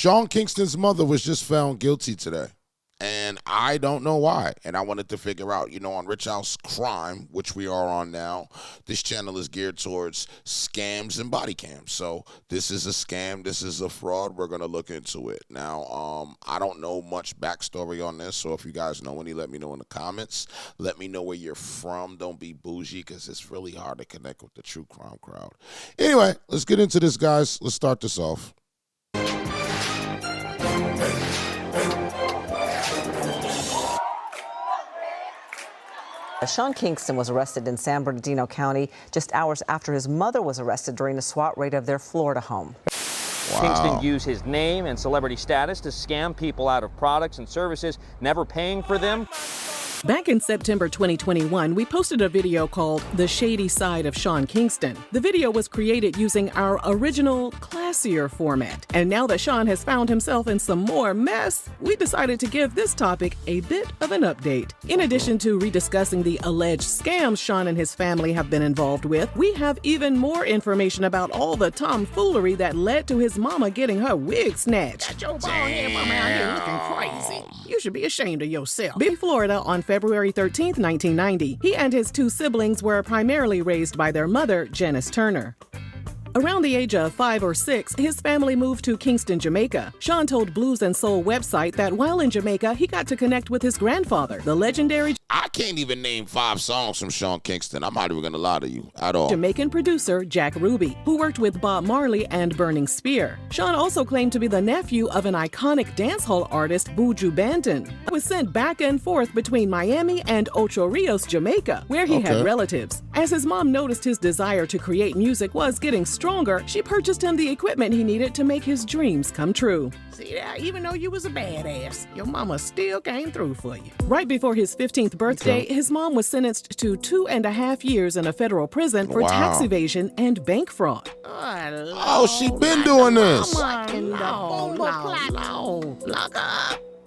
Sean Kingston's mother was just found guilty today. And I don't know why. And I wanted to figure out, on Rich House Crime, which we are on now, this channel is geared towards scams and body cams. So this is a scam. This is a fraud. We're going to look into it. Now, I don't know much backstory on this. So if you guys know any, let me know in the comments. Let me know where you're from. Don't be bougie, because it's really hard to connect with the true crime crowd. Anyway, let's get into this, guys. Let's start this off. Sean Kingston was arrested in San Bernardino County just hours after his mother was arrested during a SWAT raid of their Florida home. Wow. Kingston used his name and celebrity status to scam people out of products and services, never paying for them. Back in September 2021, we posted a video called The Shady Side of Sean Kingston. The video was created using our original, classier format. And now that Sean has found himself in some more mess, we decided to give this topic a bit of an update. In addition to rediscussing the alleged scams Sean and his family have been involved with, we have even more information about all the tomfoolery that led to his mama getting her wig snatched. Got your bald head mama out here looking crazy. You should be ashamed of yourself. In Florida on February 13, 1990. He and his two siblings were primarily raised by their mother, Janice Turner. Around the age of 5 or 6, his family moved to Kingston, Jamaica. Sean told Blues and Soul website that while in Jamaica, he got to connect with his grandfather, the legendary I can't even name 5 songs from Sean Kingston. I'm not even going to lie to you at all. Jamaican producer Jack Ruby, who worked with Bob Marley and Burning Spear. Sean also claimed to be the nephew of an iconic dancehall artist, Buju Banton. He was sent back and forth between Miami and Ocho Rios, Jamaica, where he had relatives. As his mom noticed his desire to create music was getting stronger, she purchased him the equipment he needed to make his dreams come true. See that? Even though you was a badass, your mama still came through for you. Right before his 15th birthday, his mom was sentenced to 2.5 years in a federal prison for tax evasion and bank fraud. Oh, she been doing this.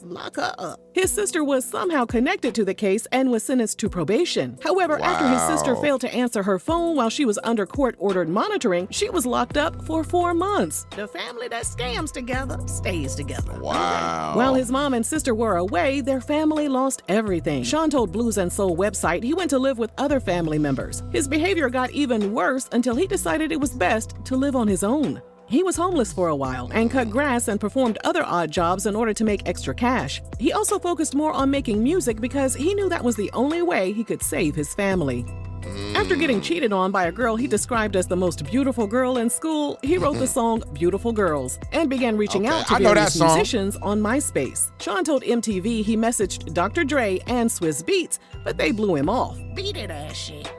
Lock her up. His sister was somehow connected to the case and was sentenced to probation. However, after his sister failed to answer her phone while she was under court-ordered monitoring, she was locked up for 4 months. The family that scams together stays together. Wow. While his mom and sister were away, their family lost everything. Sean told Blues and Soul website he went to live with other family members. His behavior got even worse until he decided it was best to live on his own. He was homeless for a while and cut grass and performed other odd jobs in order to make extra cash. He also focused more on making music because he knew that was the only way he could save his family. After getting cheated on by a girl he described as the most beautiful girl in school, he wrote the song Beautiful Girls and began reaching out to various musicians on MySpace. Sean told MTV he messaged Dr. Dre and Swizz Beatz, but they blew him off. Beat it ass shit.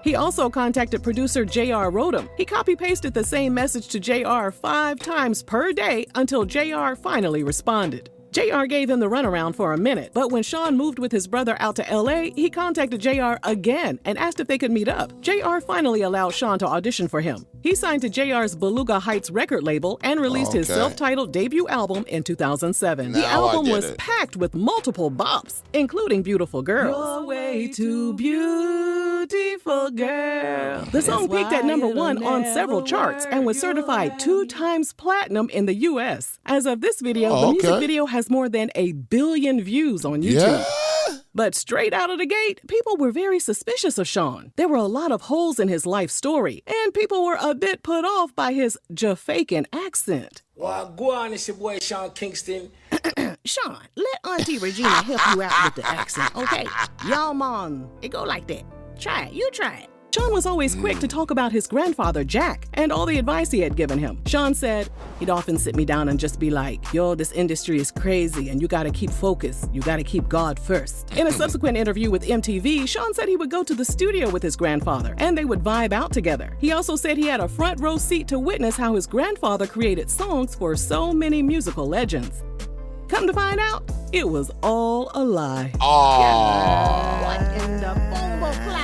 He also contacted producer J.R. Rodham. He copy-pasted the same message to J.R. 5 times per day until J.R. finally responded. J.R. gave him the runaround for a minute, but when Sean moved with his brother out to L.A., he contacted J.R. again and asked if they could meet up. J.R. finally allowed Sean to audition for him. He signed to J.R.'s Beluga Heights record label and released his self-titled debut album in 2007. The album was packed with multiple bops, including Beautiful Girls. You're way too beautiful, girl. The song peaked at #1 on several charts and was certified 2 times platinum in the U.S. As of this video, the music video has more than 1 billion views on YouTube. But straight out of the gate, people were very suspicious of Sean. There were a lot of holes in his life story, and people were a bit put off by his Jamaican accent. Well, go on, it's your boy Sean Kingston. Sean, let Auntie Regina help you out with the accent, okay? Y'all mom, it go like that. Try it, you try it. Sean was always quick to talk about his grandfather, Jack, and all the advice he had given him. Sean said, he'd often sit me down and just be like, yo, this industry is crazy and you gotta keep focused. You gotta keep God first. In a subsequent interview with MTV, Sean said he would go to the studio with his grandfather and they would vibe out together. He also said he had a front row seat to witness how his grandfather created songs for so many musical legends. Come to find out, it was all a lie. What in the bombo plot?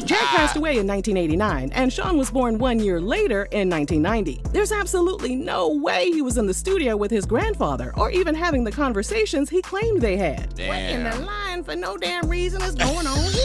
Jack passed away in 1989, and Sean was born 1 year later in 1990. There's absolutely no way he was in the studio with his grandfather, or even having the conversations he claimed they had. What in the line for no damn reason is going on here?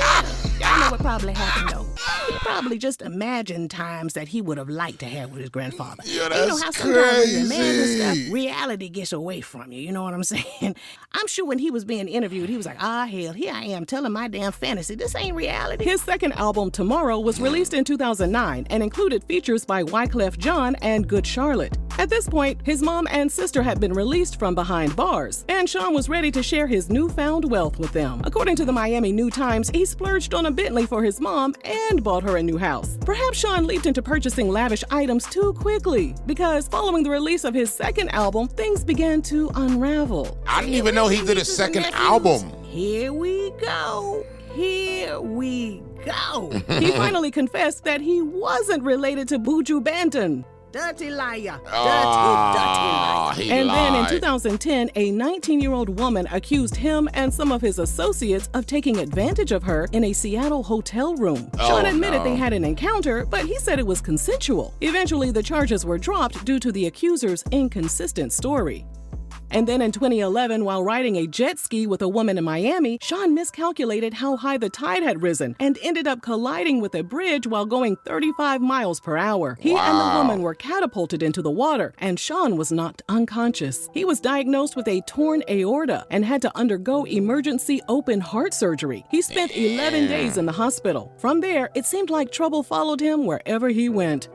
Y'all know what probably happened though. He probably just imagined times that he would have liked to have with his grandfather. Yo, You that's know how sometimes when you're mad and crazy. stuff, reality gets away from you. You know what I'm saying? I'm sure when he was being interviewed, he was like, hell, here I am telling my damn fantasy. This ain't reality. His second album, Tomorrow, was released in 2009 and included features by Wyclef Jean and Good Charlotte. At this point, his mom and sister had been released from behind bars, and Sean was ready to share his newfound wealth with them. According to the Miami New Times, he splurged on a Bentley for his mom and bought her a new house. Perhaps Sean leaped into purchasing lavish items too quickly, because following the release of his second album, things began to unravel. I didn't even know he did a second album. Here we go. Here we go. He finally confessed that he wasn't related to Buju Banton. Dirty liar. Dirty Ah, liar. he And then in lied. 2010, a 19-year-old woman accused him and some of his associates of taking advantage of her in a Seattle hotel room. Sean admitted no. they had an encounter, but he said it was consensual. Eventually, the charges were dropped due to the accuser's inconsistent story. And then in 2011, while riding a jet ski with a woman in Miami, Sean miscalculated how high the tide had risen and ended up colliding with a bridge while going 35 miles per hour. He and the woman were catapulted into the water, and Sean was knocked unconscious. He was diagnosed with a torn aorta and had to undergo emergency open heart surgery. He spent 11 days in the hospital. From there, it seemed like trouble followed him wherever he went.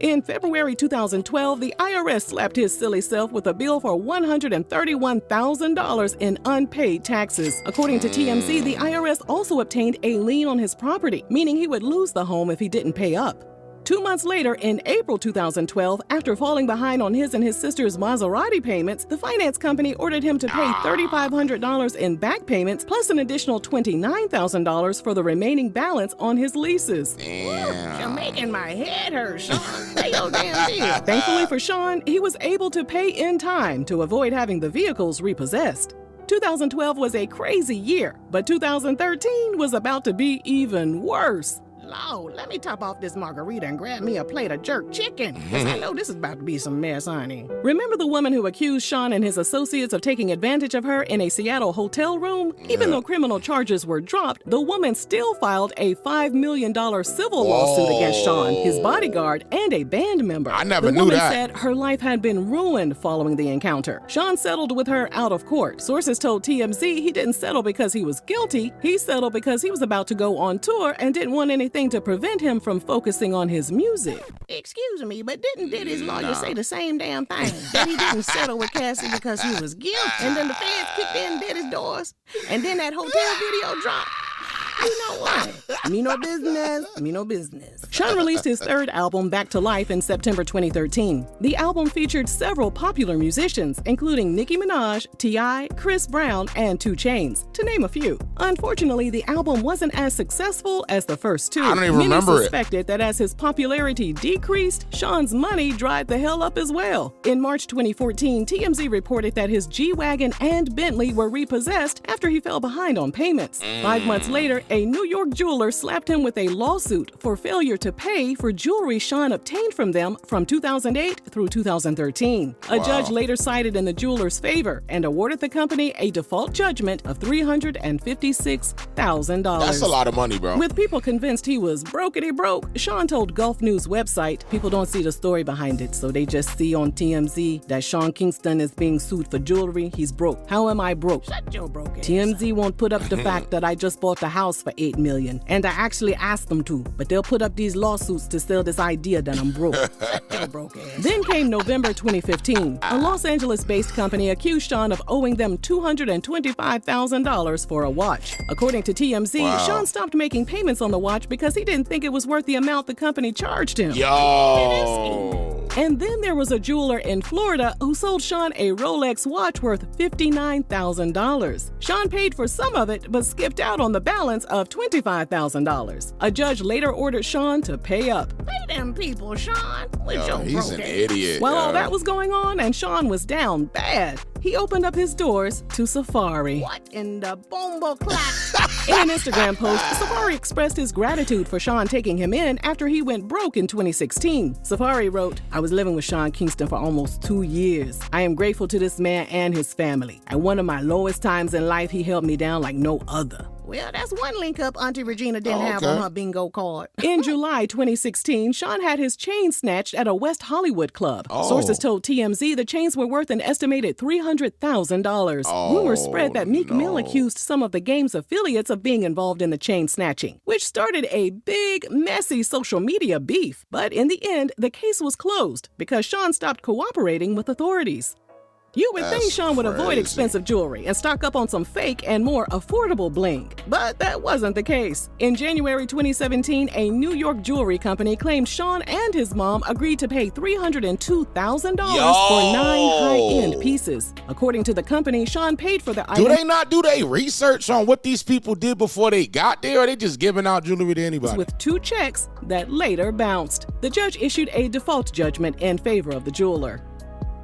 In February 2012, the IRS slapped his silly self with a bill for $131,000 in unpaid taxes. According to TMZ, the IRS also obtained a lien on his property, meaning he would lose the home if he didn't pay up. 2 months later, in April 2012, after falling behind on his and his sister's Maserati payments, the finance company ordered him to pay $3,500 in back payments plus an additional $29,000 for the remaining balance on his leases. You're making my head hurt, Sean. Pay your damn deal. Thankfully for Sean, he was able to pay in time to avoid having the vehicles repossessed. 2012 was a crazy year, but 2013 was about to be even worse. Lord, let me top off this margarita and grab me a plate of jerk chicken, because I know this is about to be some mess, honey. Remember the woman who accused Sean and his associates of taking advantage of her in a Seattle hotel room? Even though criminal charges were dropped, the woman still filed a $5 million civil lawsuit against Sean, his bodyguard, and a band member. I never the knew woman that. said her life had been ruined following the encounter. Sean settled with her out of court. Sources told TMZ he didn't settle because he was guilty. He settled because he was about to go on tour and didn't want anything to prevent him from focusing on his music. Excuse me, but didn't his lawyer say the same damn thing? That he didn't settle with Cassie because he was guilty, and then the feds kicked in and did his doors, and then that hotel video dropped? You know what? Me no business. Sean released his third album, Back to Life, in September 2013. The album featured several popular musicians, including Nicki Minaj, T.I., Chris Brown, and 2 Chainz, to name a few. Unfortunately, the album wasn't as successful as the first two. I don't even Many remember it. suspected that as his popularity decreased, Sean's money dried the hell up as well. In March 2014, TMZ reported that his G-Wagon and Bentley were repossessed after he fell behind on payments. 5 months later, a New York jeweler slapped him with a lawsuit for failure to pay for jewelry Sean obtained from them from 2008 through 2013. A judge later sided in the jeweler's favor and awarded the company a default judgment of $356,000. That's a lot of money, bro. With people convinced he was brokety broke, Sean told Gulf News website people don't see the story behind it, so they just see on TMZ that Sean Kingston is being sued for jewelry. He's broke. How am I broke? Shut your broke ass. TMZ won't put up the fact that I just bought the house for $8 million, and I actually asked them to, but they'll put up these lawsuits to sell this idea that I'm broke. Shut your broke ass. Then came November 2015. A Los Angeles-based company accused Sean of owing them $225,000 for a watch. According to TMZ, Sean stopped making payments on the watch because he didn't think it was worth the amount the company charged him. Yo. And then there was a jeweler in Florida who sold Sean a Rolex watch worth $59,000. Sean paid for some of it, but skipped out on the balance of $25,000. A judge later ordered Sean to pay up. Pay them people, Sean. With Yo, your he's broke an ass. idiot. While all yo. that was going on and Sean was down bad, he opened up his doors to Safari. What in the bombo clap? In an Instagram post, Safari expressed his gratitude for Sean taking him in after he went broke in 2016. Safari wrote, "I was living with Sean Kingston for almost 2 years. I am grateful to this man and his family. At one of my lowest times in life, he held me down like no other. Well, that's one link up Auntie Regina didn't have on her bingo card. In July 2016, Sean had his chain snatched at a West Hollywood club. Sources told TMZ the chains were worth an estimated $300,000. Rumors spread that Meek Mill accused some of the game's affiliates of being involved in the chain snatching, which started a big, messy social media beef. But in the end, the case was closed because Sean stopped cooperating with authorities. You would think Sean would avoid expensive jewelry and stock up on some fake and more affordable bling. But that wasn't the case. In January 2017, a New York jewelry company claimed Sean and his mom agreed to pay $302,000 for 9 high-end pieces. According to the company, Sean paid for the item. Do they not do their research on what these people did before they got there, or are they just giving out jewelry to anybody? With 2 checks that later bounced. The judge issued a default judgment in favor of the jeweler.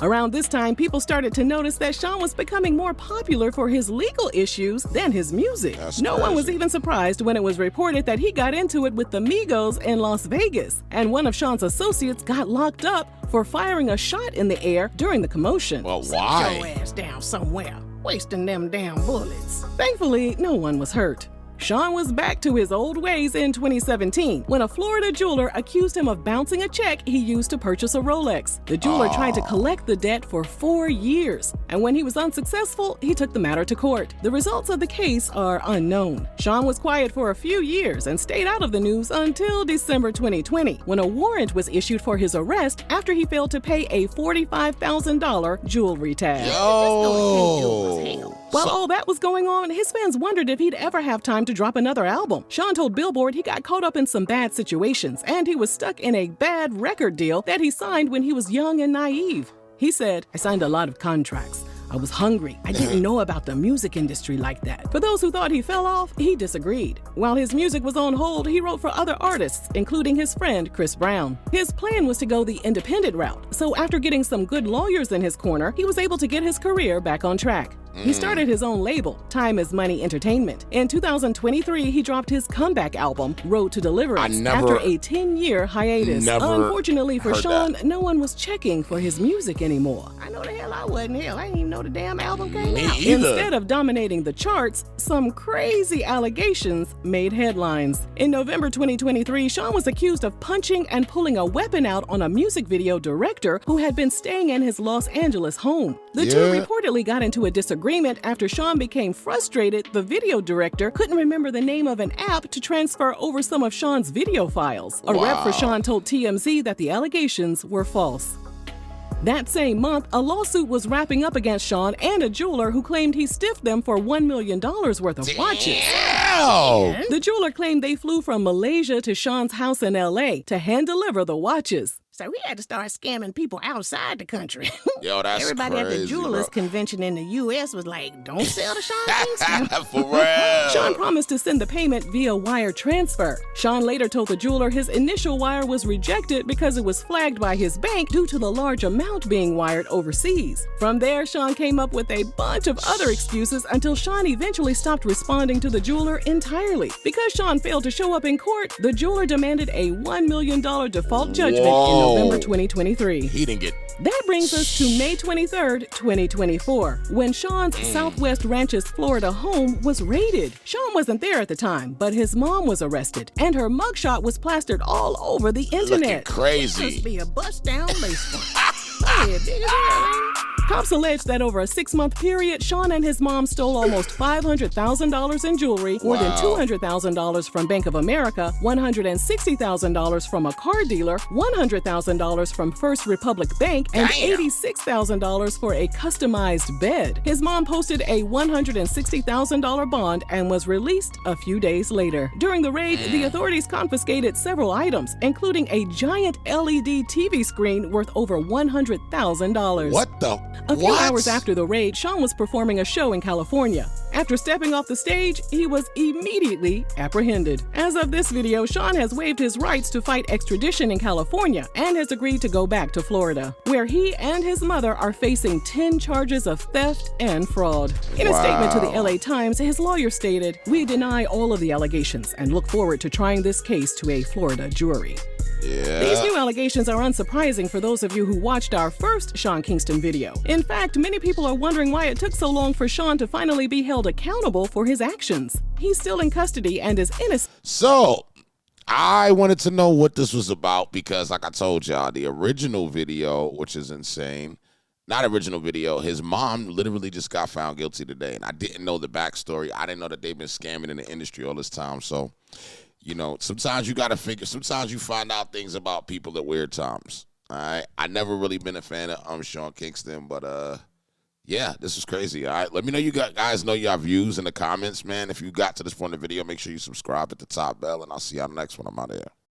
Around this time, people started to notice that Sean was becoming more popular for his legal issues than his music. No one was even surprised when it was reported that he got into it with the Migos in Las Vegas, and one of Sean's associates got locked up for firing a shot in the air during the commotion. Well, Sit why? your ass down somewhere, wasting them damn bullets. Thankfully, no one was hurt. Sean was back to his old ways in 2017 when a Florida jeweler accused him of bouncing a check he used to purchase a Rolex. The jeweler tried to collect the debt for 4 years, and when he was unsuccessful, he took the matter to court. The results of the case are unknown. Sean was quiet for a few years and stayed out of the news until December 2020, when a warrant was issued for his arrest after he failed to pay a $45,000 jewelry tab. While all that was going on, his fans wondered if he'd ever have time to drop another album. Sean told Billboard he got caught up in some bad situations, and he was stuck in a bad record deal that he signed when he was young and naive. He said, "I signed a lot of contracts. I was hungry. I didn't know about the music industry like that." For those who thought he fell off, he disagreed. While his music was on hold, he wrote for other artists, including his friend Chris Brown. His plan was to go the independent route, so after getting some good lawyers in his corner, he was able to get his career back on track. He started his own label, Time Is Money Entertainment. In 2023, he dropped his comeback album, Road to Deliverance, after a 10-year hiatus. Unfortunately for Sean, no one was checking for his music anymore. I know the hell I wasn't. Hell, I didn't even know the damn album came out. Instead of dominating the charts, some crazy allegations made headlines. In November 2023, Sean was accused of punching and pulling a weapon out on a music video director who had been staying in his Los Angeles home. The two reportedly got into a disagreement after Sean became frustrated. The video director couldn't remember the name of an app to transfer over some of Sean's video files. A rep for Sean told TMZ that the allegations were false. That same month, a lawsuit was wrapping up against Sean and a jeweler who claimed he stiffed them for $1 million worth of watches. The jeweler claimed they flew from Malaysia to Sean's house in LA to hand-deliver the watches. So we had to start scamming people outside the country. Yo, that's Everybody crazy, at the jewelers bro. convention in the U.S. was like, don't sell to Sean Kingston. For real. Sean promised to send the payment via wire transfer. Sean later told the jeweler his initial wire was rejected because it was flagged by his bank due to the large amount being wired overseas. From there, Sean came up with a bunch of other excuses until Sean eventually stopped responding to the jeweler entirely. Because Sean failed to show up in court, the jeweler demanded a $1 million default judgment in November 2023. He didn't get. That brings us to May 23rd, 2024, when Sean's Southwest Ranches, Florida home was raided. Sean wasn't there at the time, but his mom was arrested, and her mugshot was plastered all over the internet. Looking crazy. Must be a bust-down lace front. Oh, yeah, big as hell, man. Cops allege that over a 6-month period, Sean and his mom stole almost $500,000 in jewelry, more than $200,000 from Bank of America, $160,000 from a car dealer, $100,000 from First Republic Bank, and $86,000 for a customized bed. His mom posted a $160,000 bond and was released a few days later. During the raid, the authorities confiscated several items, including a giant LED TV screen worth over $100,000. What the? A few hours after the raid, Sean was performing a show in California. After stepping off the stage, he was immediately apprehended. As of this video, Sean has waived his rights to fight extradition in California and has agreed to go back to Florida, where he and his mother are facing 10 charges of theft and fraud. In a statement to the LA Times, his lawyer stated, "We deny all of the allegations and look forward to trying this case to a Florida jury." Yeah. These new allegations are unsurprising for those of you who watched our first Sean Kingston video. In fact, many people are wondering why it took so long for Sean to finally be held accountable for his actions. He's still in custody and is innocent. So, I wanted to know what this was about because, like I told y'all, the original video, which is insane, not original video, his mom literally just got found guilty today, and I didn't know the backstory. I didn't know that they've been scamming in the industry all this time. So, you know, sometimes you got to figure, sometimes you find out things about people at weird times. All right. I never really been a fan of Sean Kingston, but yeah, this is crazy. All right. Let me know guys know your views in the comments, man. If you got to this point in the video, make sure you subscribe at the top bell, and I'll see you on the next one. I'm out of here.